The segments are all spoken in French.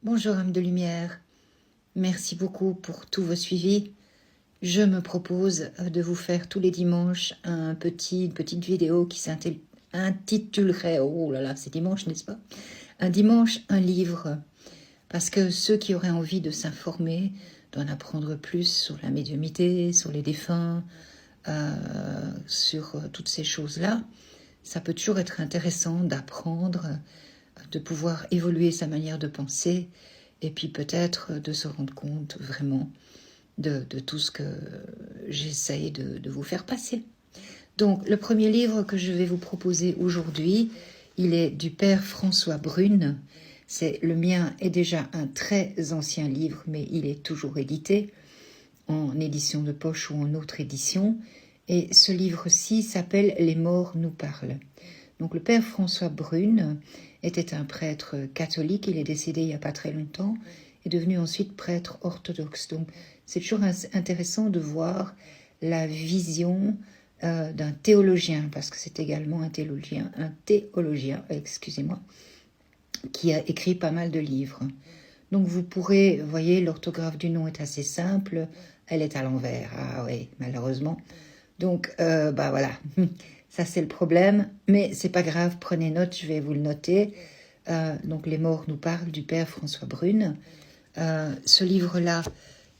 Bonjour âme de lumière, merci beaucoup pour tous vos suivis. Je me propose de vous faire tous les dimanches une petite vidéo qui s'intitulerait, oh là là, c'est dimanche n'est-ce pas? Un dimanche, un livre, parce que ceux qui auraient envie de s'informer, d'en apprendre plus sur la médiumnité, sur les défunts, sur toutes ces choses-là, ça peut toujours être intéressant d'apprendre, de pouvoir évoluer sa manière de penser et puis peut-être de se rendre compte vraiment de tout ce que j'essaye de vous faire passer. Donc le premier livre que je vais vous proposer aujourd'hui, il est du père François Brune. Le mien est déjà un très ancien livre, mais il est toujours édité en édition de poche ou en autre édition. Et ce livre-ci s'appelle « Les morts nous parlent ». Donc le père François Brune était un prêtre catholique, il est décédé il n'y a pas très longtemps, est devenu ensuite prêtre orthodoxe. Donc c'est toujours intéressant de voir la vision d'un théologien, parce que c'est également un théologien, excusez-moi, qui a écrit pas mal de livres. Donc vous pourrez, vous voyez, l'orthographe du nom est assez simple, elle est à l'envers, ah oui, malheureusement. Donc, voilà, ça c'est le problème, mais c'est pas grave, prenez note, je vais vous le noter. Donc, Les morts nous parlent du père François Brune. Ce livre-là,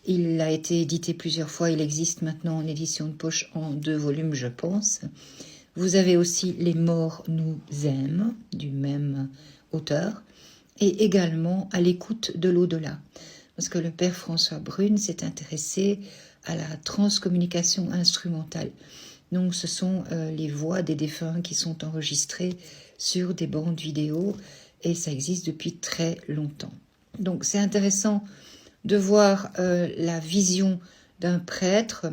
il a été édité plusieurs fois, il existe maintenant en édition de poche en 2 volumes, je pense. Vous avez aussi Les morts nous aiment, du même auteur, et également À l'écoute de l'au-delà. Parce que le père François Brune s'est intéressé à la transcommunication instrumentale. Donc ce sont les voix des défunts qui sont enregistrées sur des bandes vidéo et ça existe depuis très longtemps. Donc c'est intéressant de voir la vision d'un prêtre.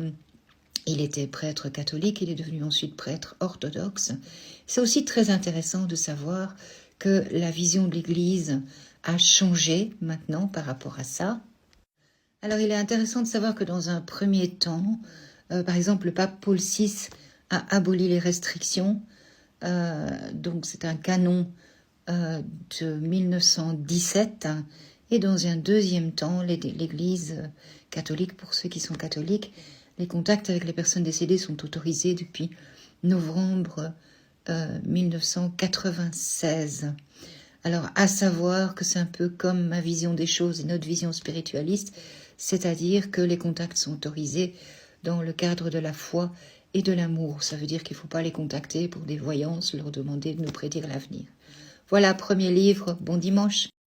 Il était prêtre catholique, il est devenu ensuite prêtre orthodoxe. C'est aussi très intéressant de savoir que la vision de l'Église a changé maintenant par rapport à ça. Alors il est intéressant de savoir que dans un premier temps, par exemple le pape Paul VI a aboli les restrictions, donc c'est un canon de 1917, et dans un deuxième temps, l'Église catholique, pour ceux qui sont catholiques, les contacts avec les personnes décédées sont autorisés depuis novembre 1996. Alors, à savoir que c'est un peu comme ma vision des choses et notre vision spiritualiste, c'est-à-dire que les contacts sont autorisés dans le cadre de la foi et de l'amour. Ça veut dire qu'il ne faut pas les contacter pour des voyances, leur demander de nous prédire l'avenir. Voilà, premier livre, bon dimanche.